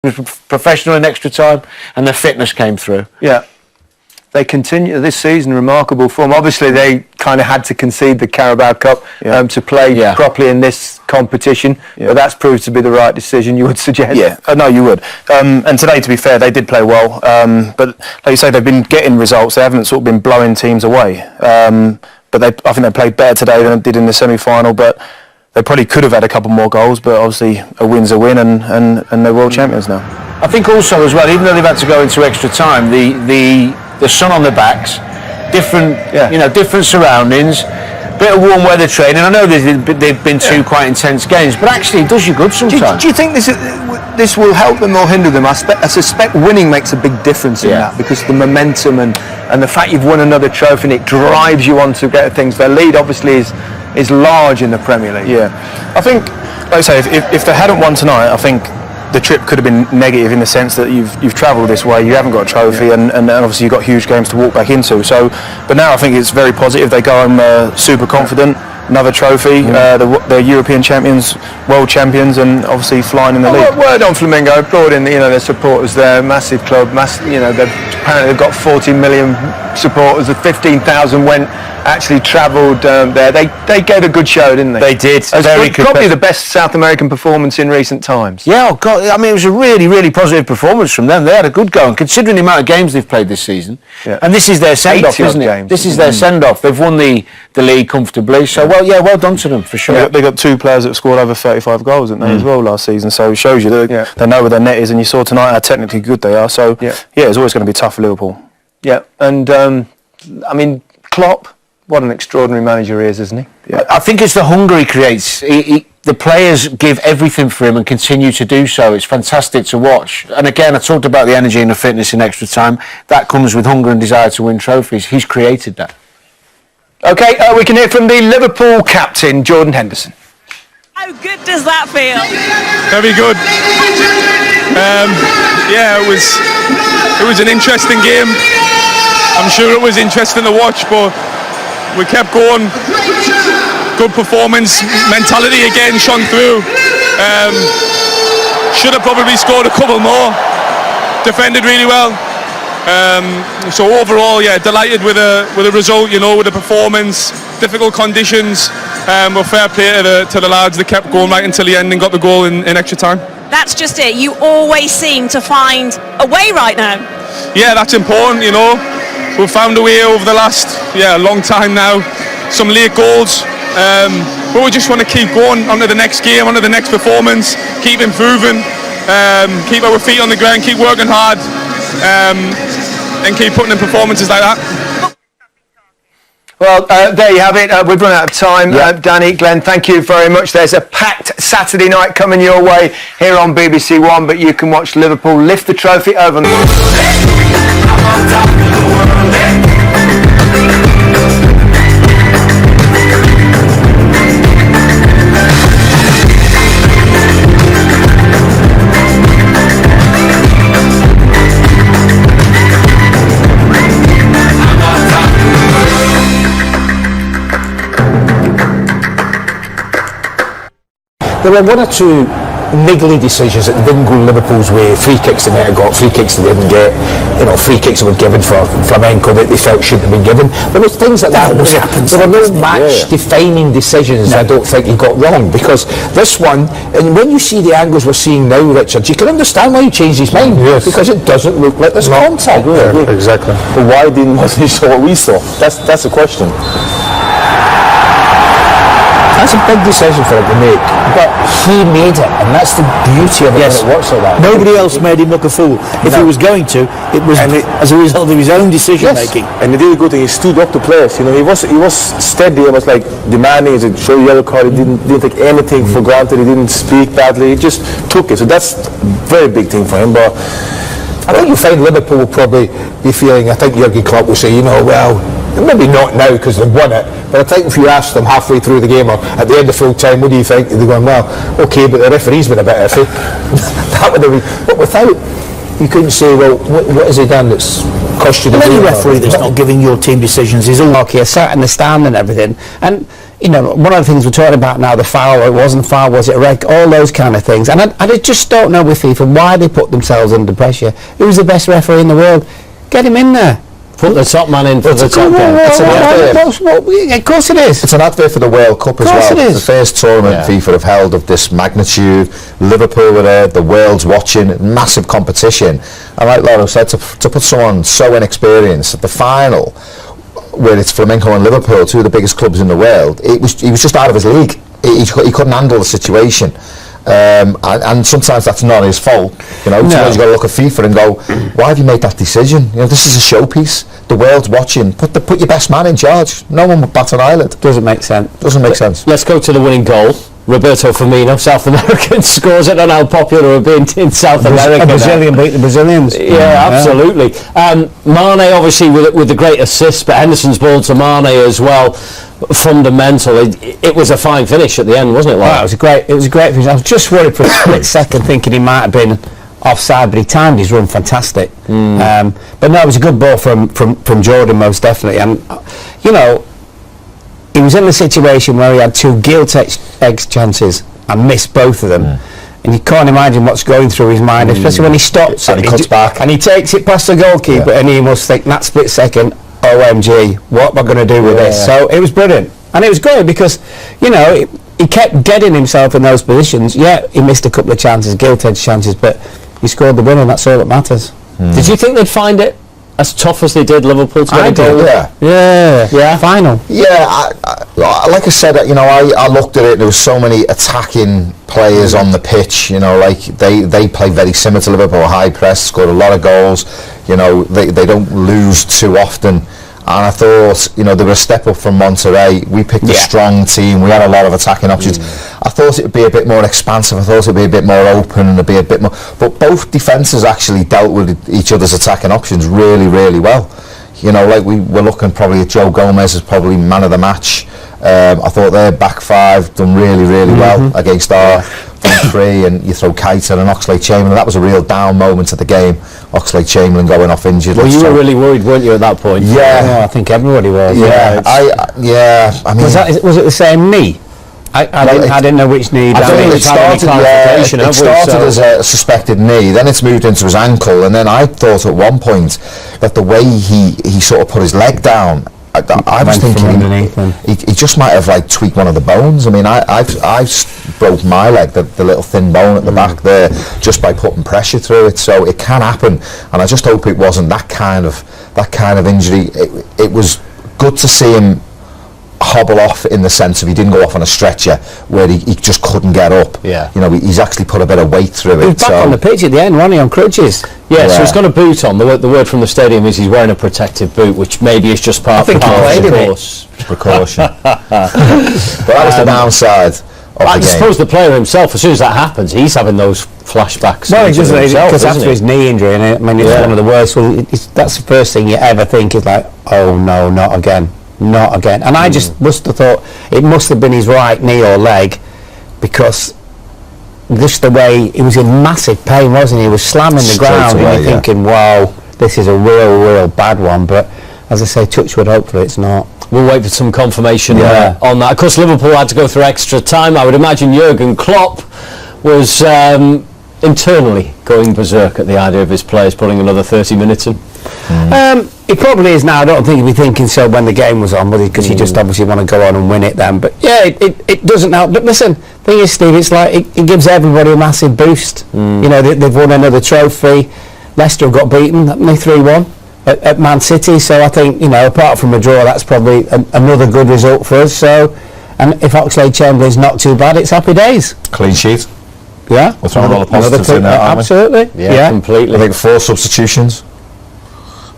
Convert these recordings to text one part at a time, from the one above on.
professional in extra time, and their fitness came through. Yeah. They continue this season, remarkable form. Obviously, they kind of had to concede the Carabao Cup to play properly in this competition, but that's proved to be the right decision, you would suggest? Yeah, no, you would. And today, to be fair, they did play well, but like you say, they've been getting results. They haven't sort of been blowing teams away. But I think they played better today than they did in the semi-final, but they probably could have had a couple more goals, but obviously a win's a win, and they're world champions now. I think also as well, even though they've had to go into extra time, the sun on their backs, different different surroundings, bit of warm weather training. I know they've been two quite intense games, but actually it does you good sometimes. Do you think this will help them or hinder them? I suspect winning makes a big difference in that, because the momentum and the fact you've won another trophy, and it drives you on to get things. Their lead obviously is large in the Premier League. Yeah, I think, like I say, if they hadn't won tonight, I think the trip could have been negative in the sense that you've travelled this way, you haven't got a trophy, and obviously you've got huge games to walk back into. So, but now I think it's very positive. They go home super confident. Another trophy, they're European champions, world champions, and obviously flying in the league. Word on Flamingo, brought in their supporters there, massive club, apparently they've got 40 million supporters. 15,000 actually travelled there. They gave a good show, didn't they? They did. Probably the best South American performance in recent times. Yeah, I mean, it was a really, really positive performance from them. They had a good go, and considering the amount of games they've played this season, and this is their send-off, isn't it? Games. This is their send-off. They've won the league comfortably, so well done to them for sure. They got two players that scored over 35 goals, didn't they, as well last season? So it shows you that they know where their net is, and you saw tonight how technically good they are. So it's always going to be tough for Liverpool. Yeah, and I mean, Klopp, what an extraordinary manager he is, isn't he? Yeah. I think it's the hunger he creates. The players give everything for him and continue to do so. It's fantastic to watch. And again, I talked about the energy and the fitness in extra time. That comes with hunger and desire to win trophies. He's created that. Okay, we can hear from the Liverpool captain, Jordan Henderson. How good does that feel? Very good. It was an interesting game. I'm sure it was interesting to watch, but we kept going. Good performance, mentality again shone through. Should have probably scored a couple more. Defended really well. So overall, delighted with the result. With the performance. Difficult conditions. But fair play to the lads. They kept going right until the end and got the goal in extra time. That's just it. You always seem to find a way right now. Yeah, that's important. We've found a way over the last long time now. Some late goals. But we just want to keep going on to the next game, on to the next performance, keep improving, keep our feet on the ground, keep working hard, and keep putting in performances like that. Well, there you have it. We've run out of time. Danny, Glenn, thank you very much. There's a packed Saturday night coming your way here on BBC One, but you can watch Liverpool lift the trophy over. There were one or two niggly decisions that didn't go Liverpool's way. Free kicks they might have got, free kicks they didn't get. Free kicks that were given for Flamengo that they felt shouldn't have been given. There was things like that. There were no match-defining decisions I don't think he got wrong, because this one, and when you see the angles we're seeing now, Richard, you can understand why he changed his mind. Because it doesn't look like there's contact there. Exactly. But why wasn't he saw what we saw? That's the question. That's a big decision for him to make, but he made it, and that's the beauty of it when it works like that. Nobody else made him look a fool. If he was going to, it was as a result of his own decision making. And he did a good thing. He stood up to players. He was steady. He was like demanding to show yellow card. He didn't take anything for granted. He didn't speak badly. He just took it. So that's a very big thing for him. But I think you find Liverpool will probably be feeling. I think Jurgen Klopp will say, maybe not now because they've won it, but I think if you ask them halfway through the game or at the end of full time, what do you think? They're going, well, okay, but the referee's been a bit iffy. That would have been, but without you couldn't say, well, what has he done that's cost you the Any game? referee that's not giving your team decisions is all okay, sat in the stand and everything. And, you know, one of the things we're talking about now, the foul, it wasn't foul, was it a red, all those kind of things. And I just don't know with FIFA why they put themselves under pressure. Who's the best referee in the world? Get him in there. Put the top man in for the top game. Of course it is. It's an advert for the World Cup as well. Of course it is. The first tournament FIFA have held of this magnitude. Liverpool were there, the world's watching, massive competition. And like Laura said, to put someone so inexperienced at the final, where it's Flamengo and Liverpool, two of the biggest clubs in the world, he was just out of his league. He couldn't handle the situation. And sometimes that's not his fault, you know. Sometimes you've got to look at FIFA and go, why have you made that decision? You know, this is a showpiece. The world's watching. Put your best man in charge. No one would bat an eyelid. Doesn't make sense. Doesn't make sense. Let's go to the winning goal. Roberto Firmino, South American, scores it. I don't know how popular we've been in South America. A Brazilian beat the Brazilians. Yeah, absolutely. Mane obviously with the great assist, but Henderson's ball to Mane as well. Fundamental. It was a fine finish at the end, wasn't it? Like? It was a great finish. I was just worried for a split second, thinking he might have been offside, but he timed his run fantastic. But no, it was a good ball from Jordan, most definitely. And you know, he was in the situation where he had two gilt-edged chances and missed both of them. And you can't imagine what's going through his mind, especially when he stops and he cuts back and he takes it past the goalkeeper, and he must think that split second, OMG, what am I going to do with this? So it was brilliant, and it was great because, you know, he kept getting himself in those positions. Yeah, he missed a couple of chances, gilt-edged chances, but he scored the winner, and that's all that matters. Did you think they'd find it as tough as they did Liverpool to get a goal? Yeah. Final. Yeah, like I said, you know, I looked at it. There was so many attacking players on the pitch. You know, like they play very similar to Liverpool, high press, scored a lot of goals. You know, they don't lose too often. And I thought, you know, they were a step up from Monterrey. We picked a strong team. We had a lot of attacking options. I thought it would be a bit more expansive. I thought it would be a bit more open and it'd be a bit more. But both defences actually dealt with each other's attacking options really, really well. You know, like we were looking probably at Joe Gomez as probably man of the match. I thought their back five done really, really well against our front three, and you throw Keita and Oxlade-Chamberlain. That was a real down moment of the game. Oxlade-Chamberlain going off injured. Well, you were really worried, weren't you, at that point? Yeah, I think everybody was. Yeah, I mean, was it the same knee? I didn't know which knee. I think it started as a suspected knee, then it's moved into his ankle, and then I thought at one point that the way he sort of put his leg down, I was thinking he just might have like tweaked one of the bones. I mean, I broke my leg, the little thin bone at the back there, just by putting pressure through it. So it can happen, and I just hope it wasn't that kind of injury. It was good to see him hobble off, in the sense of he didn't go off on a stretcher where he just couldn't get up. Yeah. You know, he's actually put a bit of weight through it. He was back on the pitch at the end, wasn't he, on crutches? Yeah, so he's got a boot on. The word from the stadium is he's wearing a protective boot, which maybe is just part of the course. Precaution. But that was the downside of the game. I suppose the player himself, as soon as that happens, he's having those flashbacks. No, because after his knee injury, and I mean, it's one of the worst. Well, that's the first thing you ever think is like, oh no, not again. Not again. And I just must have thought it must have been his right knee or leg, because just the way he was in massive pain, wasn't he? He was slamming the ground away, and you're thinking, wow, this is a real bad one. But as I say, touch wood, hopefully it's not. We'll wait for some confirmation on that. Of course, Liverpool had to go through extra time. I would imagine Jurgen Klopp was internally going berserk at the idea of his players putting another 30 minutes in. He probably is now. I don't think he'd be thinking so when the game was on, because he just obviously want to go on and win it then. But yeah, it doesn't help. But listen, thing is, Steve, it's like it gives everybody a massive boost. You know, they've won another trophy. Leicester have got beaten, haven't they, 3-1 at Man City. So I think, you know, apart from a draw, that's probably another good result for us. So, and if Oxlade-Chamberlain's not too bad, it's happy days. Clean sheet. Yeah, we're throwing all the positives in there, aren't we? Absolutely. Yeah, completely. I think 4 substitutions.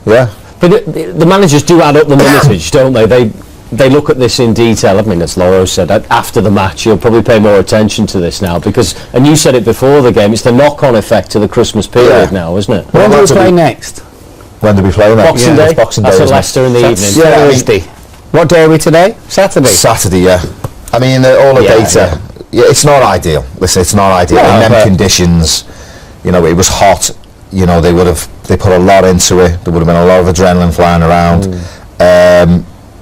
Yeah. But the managers do add up the minutage, don't they? They look at this in detail. I mean, as Laura said, after the match, you'll probably pay more attention to this now, because, and you said it before the game, it's the knock-on effect to the Christmas period now, isn't it? When do we play next? When do we play next? Boxing Day. Boxing Day. That's at Leicester in the evening. Thursday. What day are we today? Saturday. Saturday, yeah. I mean, all the data. Yeah, it's not ideal. Listen, it's not ideal in them conditions. You know, it was hot. they put a lot into it. There would have been a lot of adrenaline flying around.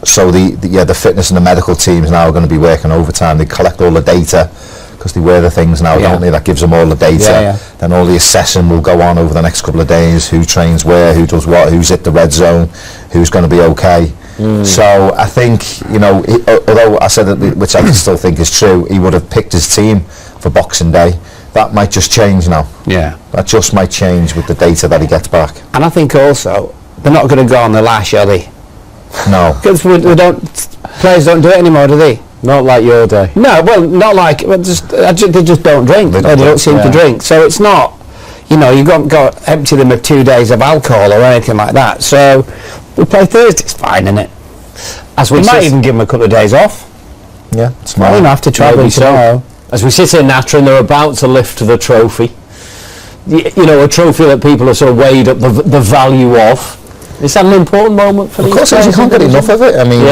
So the fitness and the medical teams now are going to be working overtime. They collect all the data because they wear the things now, don't they? That gives them all the data. Then all the assessing will go on over the next couple of days. Who trains where? Who does what? Who's hit the red zone? Who's going to be okay? So I think, although I said that, which I still think is true, he would have picked his team for Boxing Day. That might just change now. Yeah. That just might change with the data that he gets back. And I think also they're not going to go on the lash, are they? No. Because players don't do it anymore, do they? Not like your day. No, well, not like. Well, they just don't drink. They don't seem to drink. So it's not. You've got to empty them of 2 days of alcohol or anything like that. So we play Thursday. It's fine, isn't it? We might even give them a couple of days off. Yeah, it's fine. Well, have to travel tomorrow. As we sit in Natra and they're about to lift the trophy, a trophy that people are sort of weighed up the value of. Is that an important moment for these players? Of course, you can't get enough of it. I mean,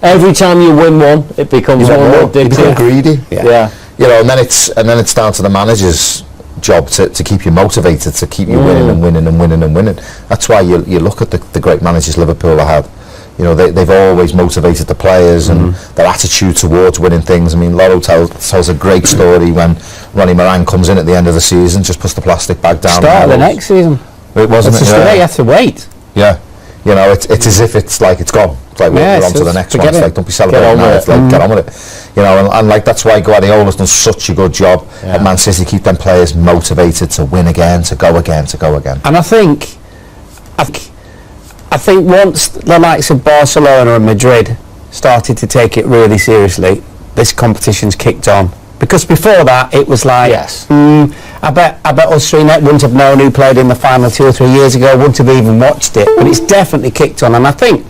every time you win one, it becomes more addictive. You become greedy. Yeah. And then it's down to the manager's job to keep you motivated, to keep you winning and winning and winning and winning. That's why you look at the great managers Liverpool have had. They've always motivated the players and their attitude towards winning things. I mean, Lotto tells a great story when Ronnie Moran comes in at the end of the season, just puts the plastic bag down. Start of the next season. It wasn't. You have to wait. Yeah. It's as if it's like it's gone. It's like we're on to the next one. It's like, don't be celebrating now. It's like, get on with it. And like that's why Guardiola's done such a good job at Man City, keep them players motivated to win again, to go again. And I think once the likes of Barcelona and Madrid started to take it really seriously, this competition's kicked on. Because before that, it was like, I bet us three wouldn't have known who played in the final 2 or 3 years ago, wouldn't have even watched it. But it's definitely kicked on. And I think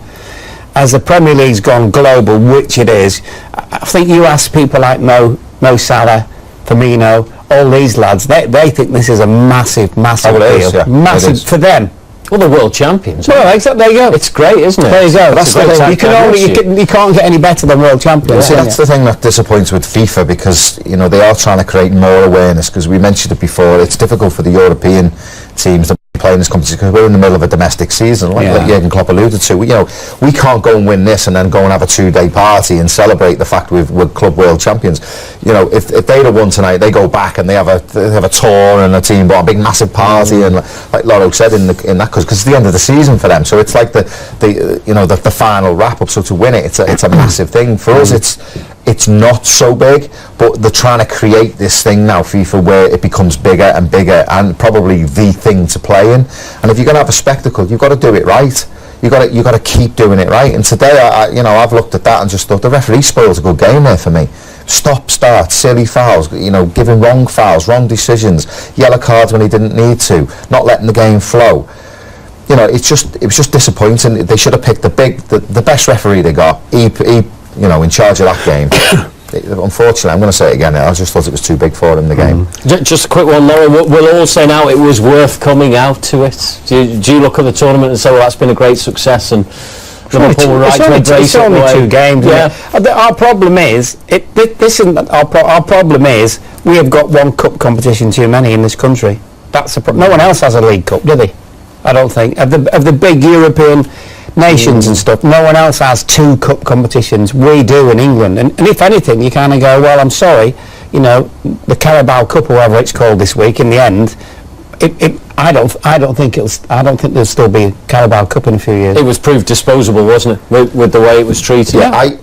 as the Premier League's gone global, which it is, I think you ask people like Mo Salah, Firmino, all these lads, they think this is a massive deal. Massive for them. Well, the world champions. Well, exactly. There you go. It's great, isn't it? There you go. That's the thing. You can't get any better than world champions. See, that's the thing that disappoints with FIFA, because they are trying to create more awareness. Because we mentioned it before, it's difficult for the European teams that play in this competition because we're in the middle of a domestic season, like Jurgen Klopp alluded to. We can't go and win this and then go and have a 2-day party and celebrate the fact we're club world champions. If they'd have won tonight, they go back and they have a tour and a team, but a big massive party, and like Lotto said in that because it's the end of the season for them. So it's like the final wrap up. So to win it, it's a massive thing for us. It's not so big, but they're trying to create this thing now, FIFA, where it becomes bigger and bigger, and probably the thing to play in. And if you're going to have a spectacle, you've got to do it right. You got to keep doing it right. And today, I've looked at that and just thought the referee spoils a good game there for me. Stop, start, silly fouls, giving wrong fouls, wrong decisions, yellow cards when he didn't need to, not letting the game flow. It was just disappointing. They should have picked the best referee they got. He in charge of that game. Unfortunately, I'm going to say it again. I just thought it was too big for him, the game. Just a quick one, Laura. We'll all say now it was worth coming out to it. Do you look at the tournament and say, well, that's been a great success, and Liverpool were right to embrace it? It's only 2 games. Our problem is our problem is we have got one cup competition too many in this country. That's no one else has a League Cup, do they? I don't think of the big European nations and stuff. No one else has 2 cup competitions. We do in England, and if anything, you kind of go, well, I'm sorry, the Carabao Cup or whatever it's called this week. In the end, I don't think there'll still be a Carabao Cup in a few years. It was proved disposable, wasn't it, with the way it was treated? Yeah.